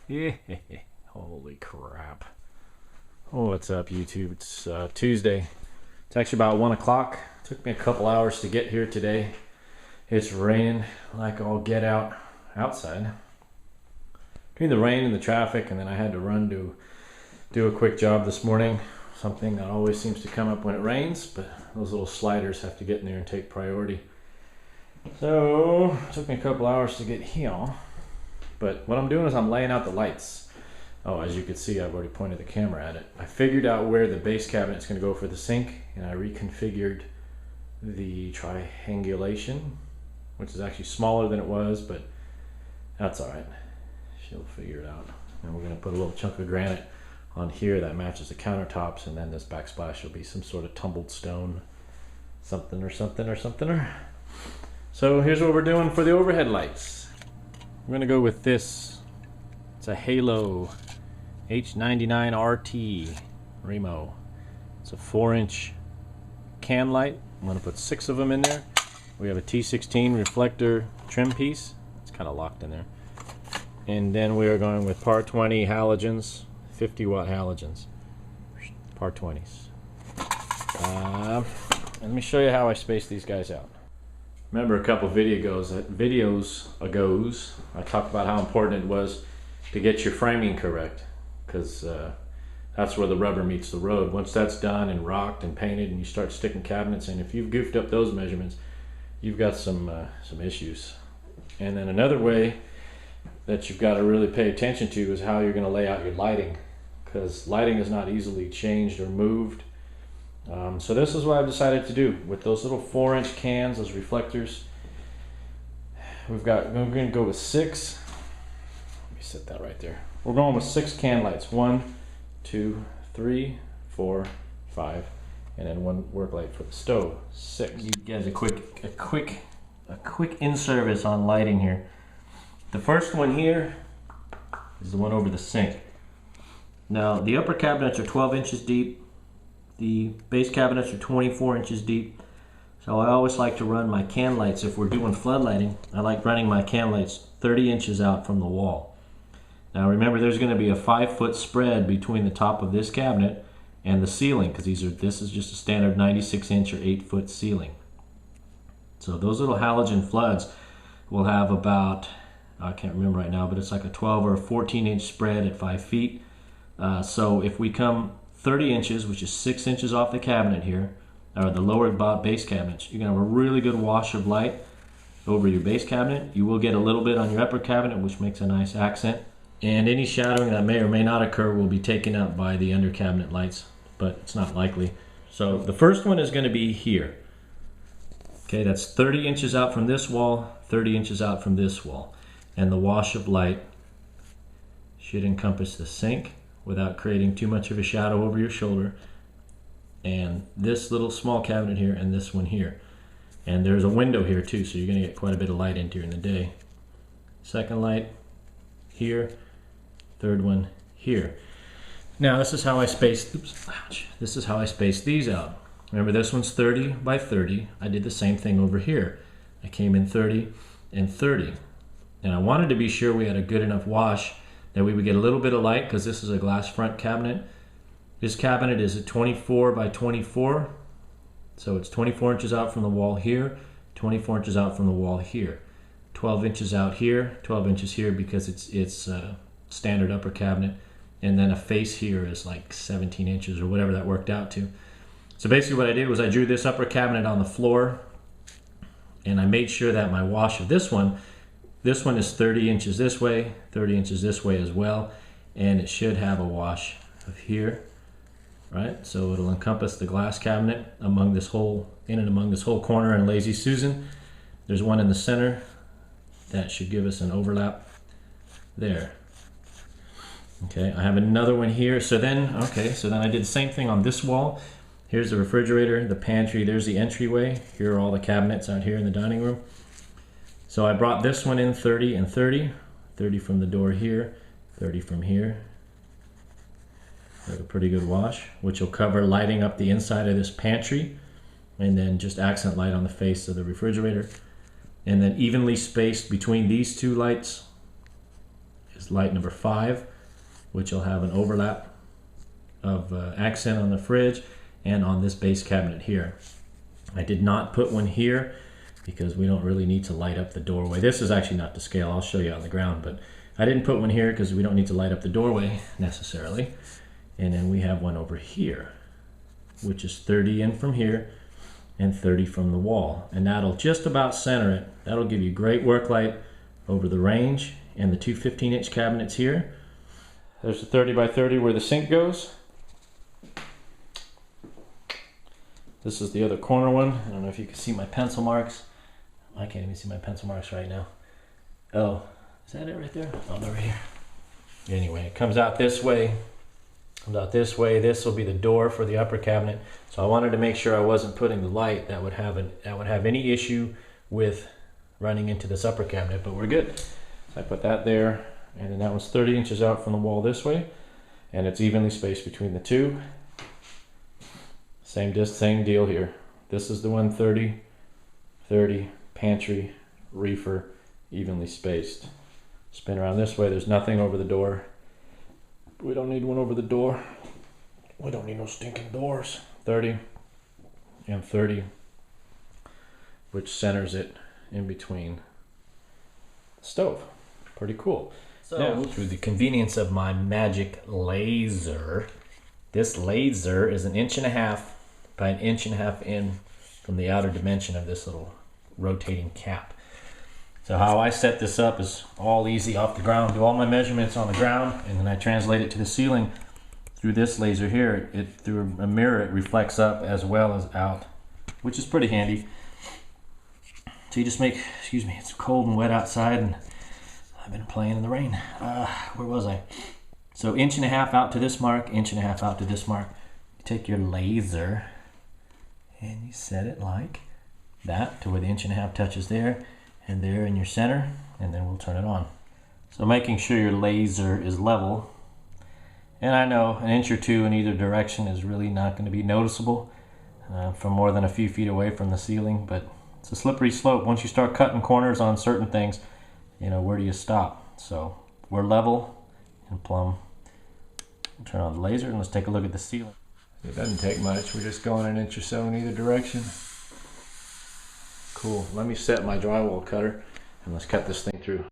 Yeah. Holy crap. Oh, what's up, YouTube? It's Tuesday. It's actually about 1 o'clock. Took me a couple hours to get here today. It's raining like all get out outside. Between the rain and the traffic, and then I had to run to do a quick job this morning. Something that always seems to come up when it rains, but those little sliders have to get in there and take priority. So, it took me a couple hours to get here. But what I'm doing is I'm laying out the lights. Oh, as you can see, I've already pointed the camera at it. I figured out where the base cabinet is going to go for the sink, and I reconfigured the triangulation, which is actually smaller than it was, but that's alright. She'll figure it out. And we're going to put a little chunk of granite on here that matches the countertops, and then this backsplash will be some sort of tumbled stone, something or something or something. So here's what we're doing for the overhead lights. We're going to go with this. It's a Halo H99 RT Remo. It's a 4-inch can light. I'm going to put 6 of them in there. We have a T16 reflector trim piece. It's kind of locked in there. And then we are going with par 20 halogens, 50 watt halogens, par 20s. Let me show you how I space these guys out. Remember a couple videos ago, I talked about how important it was to get your framing correct, because that's where the rubber meets the road. Once that's done and rocked and painted and you start sticking cabinets in, if you've goofed up those measurements, you've got some issues. And then another way that you've got to really pay attention to is how you're going to lay out your lighting, because lighting is not easily changed or moved. So this is what I've decided to do with those little 4-inch cans, those reflectors. We're going to go with 6. Let me set that right there. We're going with 6 can lights. 1, 2, 3, 4, 5, and then 1 work light for the stove. 6. You guys a quick in-service on lighting here. The first one here is the one over the sink. Now the upper cabinets are 12 inches deep. The base cabinets are 24 inches deep. So I always like to run my can lights. If we're doing flood lighting, I like running my can lights 30 inches out from the wall. Now remember, there's going to be a 5-foot spread between the top of this cabinet and the ceiling, because this is just a standard 96-inch or 8-foot ceiling. So those little halogen floods will have about, I can't remember right now, but it's like a 12 or a 14-inch spread at 5 feet. So if we come 30 inches, which is 6 inches off the cabinet here, or the lower base cabinets, you're going to have a really good wash of light over your base cabinet. You will get a little bit on your upper cabinet, which makes a nice accent. And any shadowing that may or may not occur will be taken up by the under cabinet lights, but it's not likely. So the first one is going to be here. Okay, that's 30 inches out from this wall, 30 inches out from this wall. And the wash of light should encompass the sink without creating too much of a shadow over your shoulder, and this little small cabinet here, and this one here. And there's a window here too, so you're going to get quite a bit of light in during the day. Second light here, third one here. Now this is how I space, this is how I space these out. Remember, this one's 30 by 30. I did the same thing over here. I came in 30 and 30. And I wanted to be sure we had a good enough wash that we would get a little bit of light, because this is a glass front cabinet. This cabinet is a 24 by 24, so it's 24 inches out from the wall here, 24 inches out from the wall here, 12 inches out here, 12 inches here, because it's a standard upper cabinet, and then a face here is like 17 inches or whatever that worked out to. So basically what I did was I drew this upper cabinet on the floor, and I made sure that my wash of this one is 30 inches this way, 30 inches this way as well, and it should have a wash of here, right? So it'll encompass the glass cabinet among this whole corner and Lazy Susan. There's one in the center that should give us an overlap there. Okay, I have another one here. So then I did the same thing on this wall. Here's the refrigerator, the pantry, there's the entryway. Here are all the cabinets out here in the dining room. So I brought this one in 30 and 30, 30 from the door here, 30 from here. Have a pretty good wash, which will cover lighting up the inside of this pantry, and then just accent light on the face of the refrigerator. And then evenly spaced between these two lights, is light number 5, which will have an overlap of accent on the fridge and on this base cabinet here. I did not put one here because we don't really need to light up the doorway. This is actually not to scale, I'll show you on the ground, but I didn't put one here because we don't need to light up the doorway necessarily. And then we have one over here, which is 30 in from here and 30 from the wall. And that'll just about center it. That'll give you great work light over the range and the two 15-inch cabinets here. There's the 30 by 30 where the sink goes. This is the other corner one. I don't know if you can see my pencil marks. I can't even see my pencil marks right now. Oh, is that it right there? Oh, they're right here. Anyway, it comes out this way. Comes out this way. This will be the door for the upper cabinet. So I wanted to make sure I wasn't putting the light that would have any issue with running into this upper cabinet, but we're good. So I put that there, and then that one's 30 inches out from the wall this way, and it's evenly spaced between the two. Same deal here. This is the one 30, 30, pantry, reefer, evenly spaced. Spin around this way, there's nothing over the door. We don't need one over the door. We don't need no stinking doors. 30 and 30, which centers it in between the stove. Pretty cool. So now, through the convenience of my magic laser, this laser is 1.5 inches by 1.5 inches in from the outer dimension of this little rotating cap. So how I set this up is all easy off the ground. Do all my measurements on the ground, and then I translate it to the ceiling through this laser here. Through a mirror, it reflects up as well as out, which is pretty handy. So you just make, excuse me, it's cold and wet outside, and I've been playing in the rain. Where was I? So 1.5 inches out to this mark, 1.5 inches out to this mark. You take your laser and you set it like that to where the 1.5 inches touches there and there in your center, and then we'll turn it on. So making sure your laser is level, and I know 1 inch or 2 in either direction is really not going to be noticeable from more than a few feet away from the ceiling, but it's a slippery slope. Once you start cutting corners on certain things, you know, where do you stop? So we're level and plumb. We'll turn on the laser and let's take a look at the ceiling. It doesn't take much. We're just going 1 inch or so in either direction. Cool. Let me set my drywall cutter and let's cut this thing through.